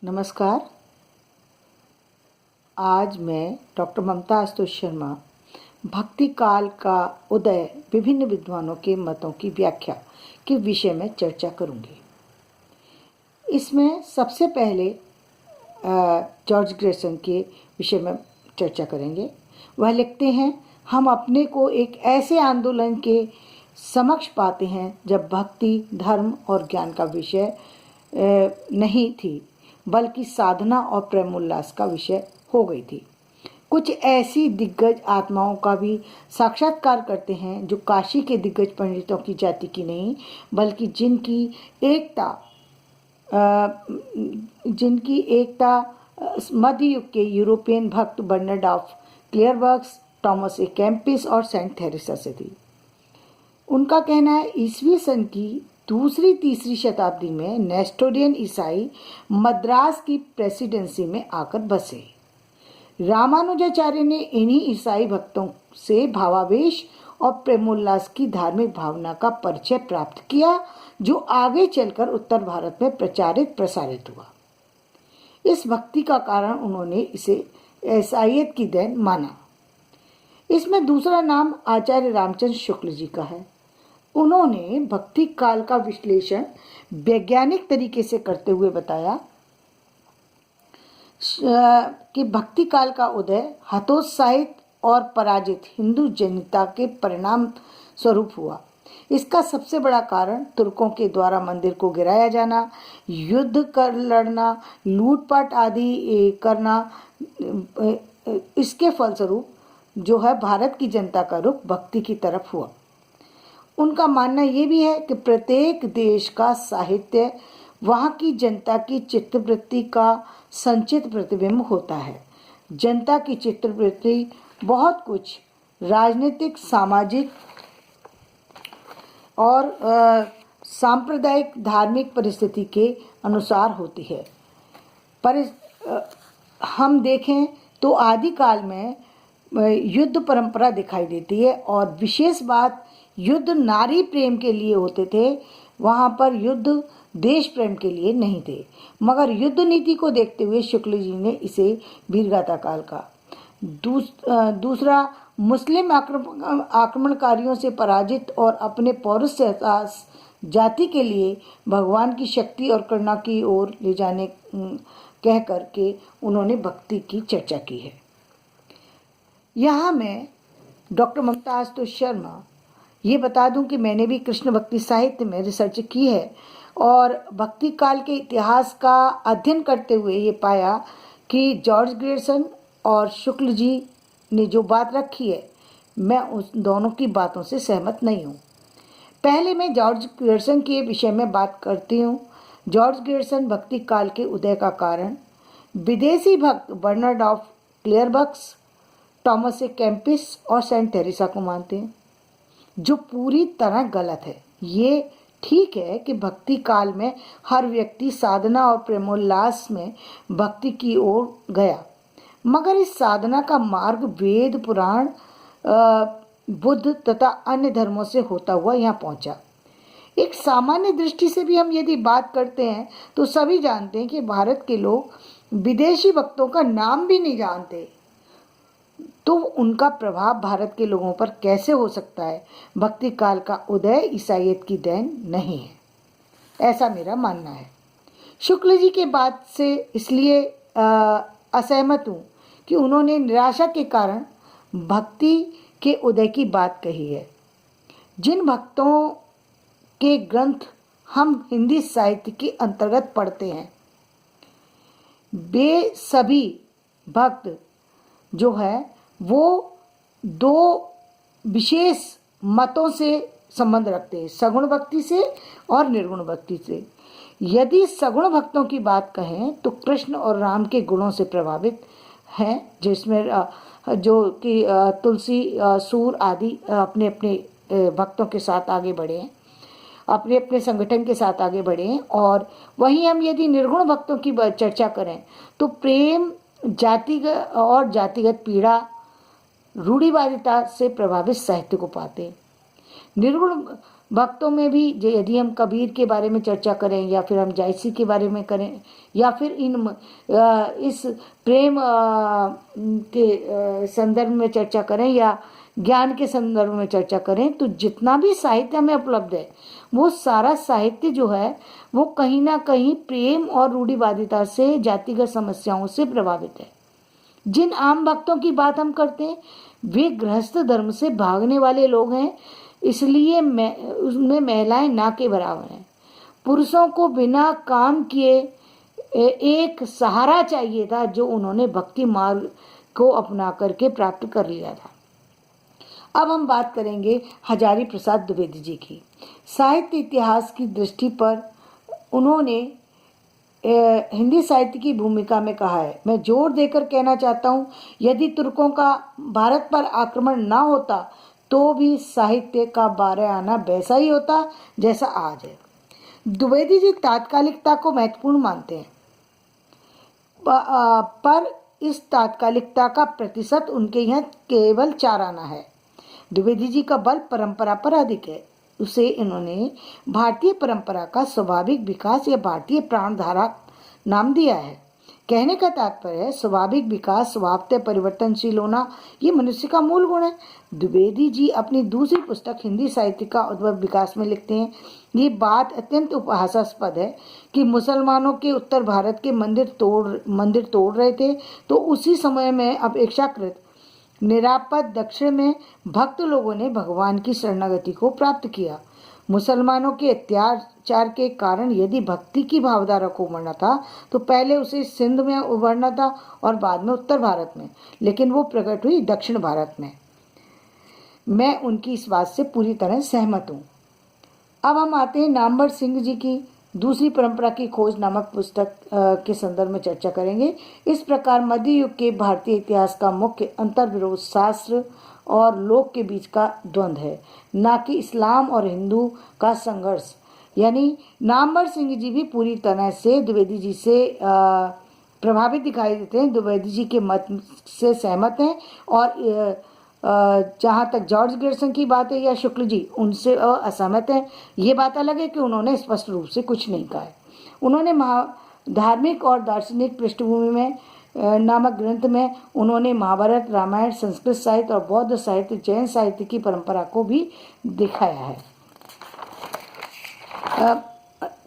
नमस्कार। आज मैं डॉक्टर ममता आशुतोष शर्मा भक्ति काल का उदय विभिन्न विद्वानों के मतों की व्याख्या के विषय में चर्चा करूंगी। इसमें सबसे पहले जॉर्ज ग्रेसन के विषय में चर्चा करेंगे। वह लिखते हैं, हम अपने को एक ऐसे आंदोलन के समक्ष पाते हैं जब भक्ति, धर्म और ज्ञान का विषय नहीं थी, बल्कि साधना और प्रेमोल्लास का विषय हो गई थी। कुछ ऐसी दिग्गज आत्माओं का भी साक्षात्कार करते हैं जो काशी के दिग्गज पंडितों की जाति की नहीं, बल्कि जिनकी एकता मध्य युग के यूरोपियन भक्त बर्नर्ड ऑफ क्लेयरबर्ग्स, थॉमस ए केम्पिस और सेंट थेरेसा से थी। उनका कहना है, ईस्वी सन की दूसरी तीसरी शताब्दी में नेस्टोरियन ईसाई मद्रास की प्रेसिडेंसी में आकर बसे। रामानुजाचार्य ने इन्हीं ईसाई भक्तों से भावावेश और प्रेमोल्लास की धार्मिक भावना का परिचय प्राप्त किया, जो आगे चलकर उत्तर भारत में प्रचारित प्रसारित हुआ। इस भक्ति का कारण उन्होंने इसे ईसाईयत की देन माना। इसमें दूसरा नाम आचार्य रामचंद्र शुक्ल जी का है। उन्होंने भक्ति काल का विश्लेषण वैज्ञानिक तरीके से करते हुए बताया कि भक्ति काल का उदय हतोत्साहित और पराजित हिंदू जनता के परिणाम स्वरूप हुआ। इसका सबसे बड़ा कारण तुर्कों के द्वारा मंदिर को गिराया जाना, युद्ध कर लड़ना, लूटपाट आदि करना, इसके फलस्वरूप जो है भारत की जनता का रुख भक्ति की तरफ हुआ। उनका मानना ये भी है कि प्रत्येक देश का साहित्य वहाँ की जनता की चित्तवृत्ति का संचित प्रतिबिंब होता है। जनता की चित्तवृत्ति बहुत कुछ राजनीतिक, सामाजिक और सांप्रदायिक धार्मिक परिस्थिति के अनुसार होती है। पर हम देखें तो आदिकाल में युद्ध परंपरा दिखाई देती है और विशेष बात युद्ध नारी प्रेम के लिए होते थे, वहाँ पर युद्ध देश प्रेम के लिए नहीं थे। मगर युद्ध नीति को देखते हुए शुक्ल जी ने इसे वीरगाथा काल का। दूसरा, मुस्लिम आक्रमणकारियों से पराजित और अपने पौरुष से जाति के लिए भगवान की शक्ति और करुणा की ओर ले जाने कह करके उन्होंने भक्ति की चर्चा की है। यहाँ मैं डॉक्टर ममता आशुतोष शर्मा ये बता दूं कि मैंने भी कृष्ण भक्ति साहित्य में रिसर्च की है और भक्ति काल के इतिहास का अध्ययन करते हुए ये पाया कि जॉर्ज ग्रेसन और शुक्ल जी ने जो बात रखी है, मैं उस दोनों की बातों से सहमत नहीं हूँ। पहले मैं जॉर्ज ग्रेसन के विषय में बात करती हूँ। जॉर्ज ग्रेसन भक्ति काल के उदय का कारण विदेशी भक्त बर्नर्ड ऑफ क्लेयरबर्ग्स, थॉमस ए केम्पिस और सेंट थेरेसा को मानते हैं, जो पूरी तरह गलत है। ये ठीक है कि भक्ति काल में हर व्यक्ति साधना और प्रेमोल्लास में भक्ति की ओर गया, मगर इस साधना का मार्ग वेद, पुराण, बुद्ध तथा अन्य धर्मों से होता हुआ यहाँ पहुँचा। एक सामान्य दृष्टि से भी हम यदि बात करते हैं तो सभी जानते हैं कि भारत के लोग विदेशी भक्तों का नाम भी नहीं जानते, तो उनका प्रभाव भारत के लोगों पर कैसे हो सकता है? भक्ति काल का उदय ईसाईयत की देन नहीं है, ऐसा मेरा मानना है। शुक्ल जी के बात से इसलिए असहमत हूँ कि उन्होंने निराशा के कारण भक्ति के उदय की बात कही है। जिन भक्तों के ग्रंथ हम हिंदी साहित्य के अंतर्गत पढ़ते हैं, वे सभी भक्त जो है वो दो विशेष मतों से संबंध रखते हैं, सगुण भक्ति से और निर्गुण भक्ति से। यदि सगुण भक्तों की बात कहें तो कृष्ण और राम के गुणों से प्रभावित हैं, जिसमें जो कि तुलसी, सूर आदि अपने अपने भक्तों के साथ आगे बढ़े हैं, अपने अपने संगठन के साथ आगे बढ़े हैं। और वहीं हम यदि निर्गुण भक्तों की चर्चा करें तो प्रेम, जातिगत पीड़ा, रूढ़िवादिता से प्रभावित साहित्य को पाते हैं। निर्गुण भक्तों में भी यदि हम कबीर के बारे में चर्चा करें या फिर हम जायसी के बारे में करें या फिर इस प्रेम के संदर्भ में चर्चा करें या ज्ञान के संदर्भ में चर्चा करें, तो जितना भी साहित्य हमें उपलब्ध है वो सारा साहित्य जो है वो कहीं ना कहीं प्रेम और रूढ़िवादिता से, जातिगत समस्याओं से प्रभावित है। जिन आम भक्तों की बात हम करते हैं वे गृहस्थ धर्म से भागने वाले लोग हैं, इसलिए उसमें महिलाएं ना के बराबर हैं। पुरुषों को बिना काम किए एक सहारा चाहिए था जो उन्होंने भक्ति मार्ग को अपना करके प्राप्त कर लिया था। अब हम बात करेंगे हजारी प्रसाद द्विवेदी जी की। साहित्य इतिहास की दृष्टि पर उन्होंने हिंदी साहित्य की भूमिका में कहा है, मैं जोर देकर कहना चाहता हूँ, यदि तुर्कों का भारत पर आक्रमण ना होता तो भी साहित्य का 12 आना वैसा ही होता जैसा आज है। द्विवेदी जी तात्कालिकता को महत्वपूर्ण मानते हैं, पर इस तात्कालिकता का प्रतिशत उनके यहाँ केवल 4 आना है। द्विवेदी जी का बल परंपरा पर अधिक है। उसे इन्होंने भारतीय परंपरा का स्वाभाविक विकास या भारतीय प्राणधारा नाम दिया है। कहने का तात्पर्य है स्वाभाविक विकास, स्वभावतः परिवर्तनशील होना, ये मनुष्य का मूल गुण है। द्विवेदी जी अपनी दूसरी पुस्तक हिंदी साहित्य का उद्भव विकास में लिखते हैं, ये बात अत्यंत उपहासास्पद है कि मुसलमानों के उत्तर भारत के मंदिर तोड़ रहे थे, तो उसी समय में अपेक्षाकृत निरापद दक्षिण में भक्त लोगों ने भगवान की शरणागति को प्राप्त किया। मुसलमानों के अत्याचार के कारण यदि भक्ति की भावधारा को उभरना था तो पहले उसे सिंध में उभरना था और बाद में उत्तर भारत में, लेकिन वो प्रकट हुई दक्षिण भारत में। मैं उनकी इस बात से पूरी तरह सहमत हूँ। अब हम आते हैं नामवर सिंह जी की दूसरी परंपरा की खोज नामक पुस्तक के संदर्भ में चर्चा करेंगे। इस प्रकार मध्य युग के भारतीय इतिहास का मुख्य अंतर्विरोध शास्त्र और लोक के बीच का द्वंद्व है, ना कि इस्लाम और हिंदू का संघर्ष। यानी नामवर सिंह जी भी पूरी तरह से द्विवेदी जी से प्रभावित दिखाई देते हैं, द्विवेदी जी के मत से सहमत हैं और जहाँ तक जॉर्ज गियर्सन की बात है या शुक्ल जी, उनसे असहमत हैं। ये बात अलग है कि उन्होंने स्पष्ट रूप से कुछ नहीं कहा है। उन्होंने धार्मिक और दार्शनिक पृष्ठभूमि में नामक ग्रंथ में उन्होंने महाभारत, रामायण, संस्कृत साहित्य और बौद्ध साहित्य, जैन साहित्य की परंपरा को भी दिखाया है।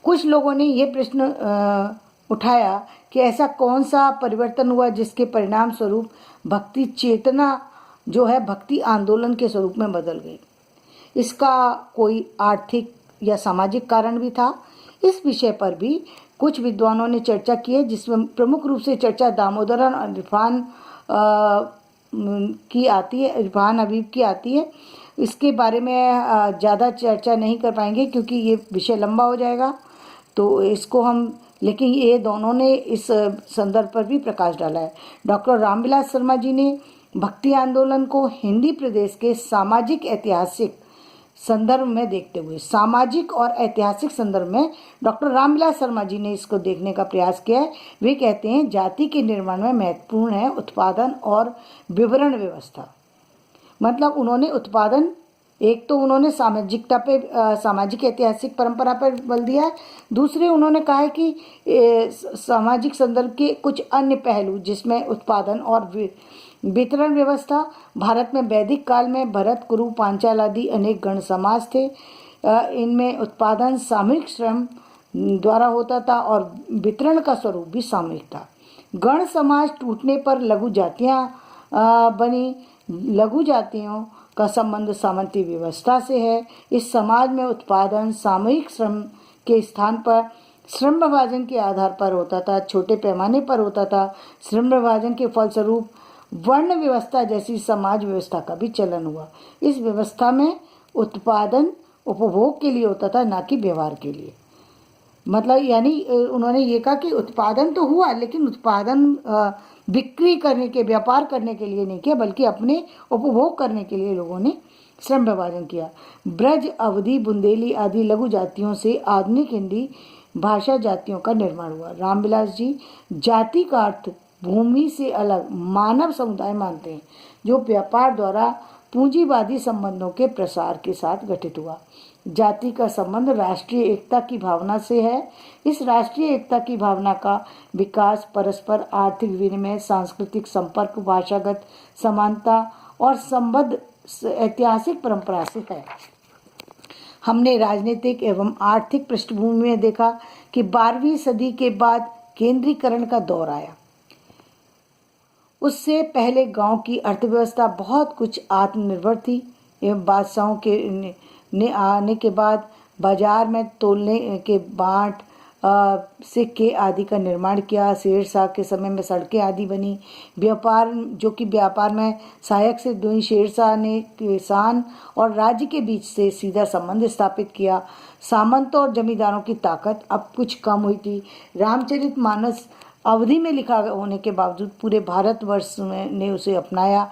कुछ लोगों ने ये प्रश्न उठाया कि ऐसा कौन सा परिवर्तन हुआ जिसके परिणाम स्वरूप भक्ति चेतना जो है भक्ति आंदोलन के स्वरूप में बदल गई। इसका कोई आर्थिक या सामाजिक कारण भी था। इस विषय पर भी कुछ विद्वानों ने चर्चा की है, जिसमें प्रमुख रूप से चर्चा दामोदरन और इरफान की आती है, इरफान हबीब की आती है। इसके बारे में ज़्यादा चर्चा नहीं कर पाएंगे क्योंकि ये विषय लंबा हो जाएगा, तो इसको हम, लेकिन ये दोनों ने इस संदर्भ पर भी प्रकाश डाला है। डॉक्टर रामविलास शर्मा जी ने भक्ति आंदोलन को हिंदी प्रदेश के सामाजिक ऐतिहासिक संदर्भ में देखते हुए, सामाजिक और ऐतिहासिक संदर्भ में डॉक्टर रामविलास शर्मा जी ने इसको देखने का प्रयास किया है। वे कहते हैं जाति के निर्माण में महत्वपूर्ण है उत्पादन और विवरण व्यवस्था। मतलब उन्होंने उत्पादन, एक तो उन्होंने सामाजिकता पे, सामाजिक ऐतिहासिक परंपरा पर बल दिया है। दूसरे उन्होंने कहा है कि सामाजिक संदर्भ के कुछ अन्य पहलू जिसमें उत्पादन और वितरण व्यवस्था। भारत में वैदिक काल में भरत, कुरु, पांचाल आदि अनेक गण समाज थे। इनमें उत्पादन सामूहिक श्रम द्वारा होता था और वितरण का स्वरूप भी सामूहिक था। गण समाज टूटने पर लघु जातियां बनी। लघु जातियों का संबंध सामंती व्यवस्था से है। इस समाज में उत्पादन सामूहिक श्रम के स्थान पर श्रम विभाजन के आधार पर होता था, छोटे पैमाने पर होता था। श्रम विभाजन के फलस्वरूप वर्ण व्यवस्था जैसी समाज व्यवस्था का भी चलन हुआ। इस व्यवस्था में उत्पादन उपभोग के लिए होता था, ना कि व्यवहार के लिए। मतलब यानी उन्होंने ये कहा कि उत्पादन तो हुआ, लेकिन उत्पादन बिक्री करने के, व्यापार करने के लिए नहीं किया, बल्कि अपने उपभोग करने के लिए लोगों ने श्रम विभाजन किया। ब्रज, अवधी, बुंदेली आदि लघु जातियों से आधुनिक हिंदी भाषा जातियों का निर्माण हुआ। रामविलास जी जाति का अर्थ भूमि से अलग मानव समुदाय मानते हैं, जो व्यापार द्वारा पूंजीवादी संबंधों के प्रसार के साथ गठित हुआ। जाति का संबंध राष्ट्रीय एकता की भावना से है। इस राष्ट्रीय एकता की भावना का विकास परस्पर आर्थिक विनिमय, सांस्कृतिक संपर्क, भाषागत समानता और संबद्ध ऐतिहासिक परंपरा से है। हमने राजनीतिक एवं आर्थिक पृष्ठभूमि में देखा कि 12वीं सदी के बाद केंद्रीकरण का दौर आया। उससे पहले गांव की अर्थव्यवस्था बहुत कुछ आत्मनिर्भर थी एवं बादशाहों ने आने के बाद बाजार में तोलने के बांट, सिक्के आदि का निर्माण किया। शेरशाह के समय में सड़कें आदि बनी। व्यापार में सहायक से हुई। शेरशाह ने किसान और राज्य के बीच से सीधा संबंध स्थापित किया। सामंतों और जमींदारों की ताकत अब कुछ कम हुई थी। रामचरितमानस अवधि में लिखा होने के बावजूद पूरे भारतवर्ष ने उसे अपनाया।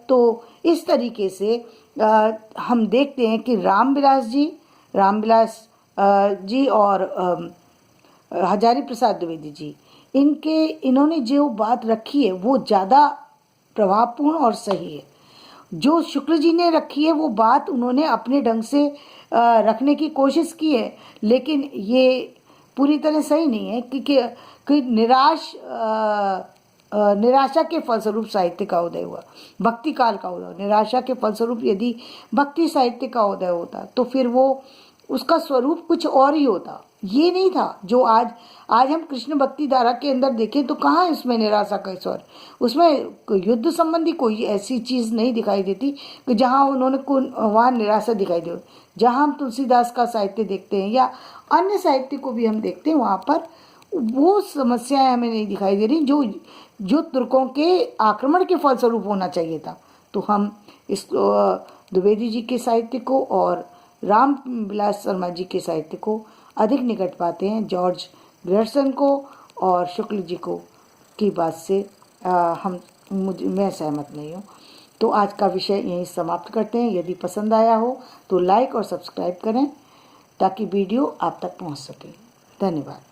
तो इस तरीके से हम देखते हैं कि रामविलास जी और हजारी प्रसाद द्विवेदी जी, इन्होंने जो बात रखी है वो ज़्यादा प्रभावपूर्ण और सही है। जो शुक्ल जी ने रखी है वो बात उन्होंने अपने ढंग से रखने की कोशिश की है, लेकिन ये पूरी तरह सही नहीं है कि निराशा के फलस्वरूप साहित्य का उदय हुआ, भक्ति काल का उदय। निराशा के फलस्वरूप यदि भक्ति साहित्य का उदय होता तो फिर वो उसका स्वरूप कुछ और ही होता, ये नहीं था जो आज हम कृष्ण भक्ति धारा के अंदर देखें तो कहाँ है उसमें निराशा का स्वर। उसमें युद्ध संबंधी कोई ऐसी चीज़ नहीं दिखाई देती कि जहाँ उन्होंने वहाँ निराशा दिखाई दे। जहाँ हम तुलसीदास का साहित्य देखते हैं या अन्य साहित्य को भी हम देखते हैं, वहाँ पर वो समस्याएं हमें नहीं दिखाई दे रही जो तुर्कों के आक्रमण के फलस्वरूप होना चाहिए था। तो हम इस द्विवेदी जी के साहित्य को और रामविलास शर्मा जी के साहित्य को अधिक निकट पाते हैं जॉर्ज ग्रेडसन को और शुक्ल जी को की बात से मैं सहमत नहीं हूँ। तो आज का विषय यहीं समाप्त करते हैं। यदि पसंद आया हो तो लाइक और सब्सक्राइब करें ताकि वीडियो आप तक पहुँच सके। धन्यवाद।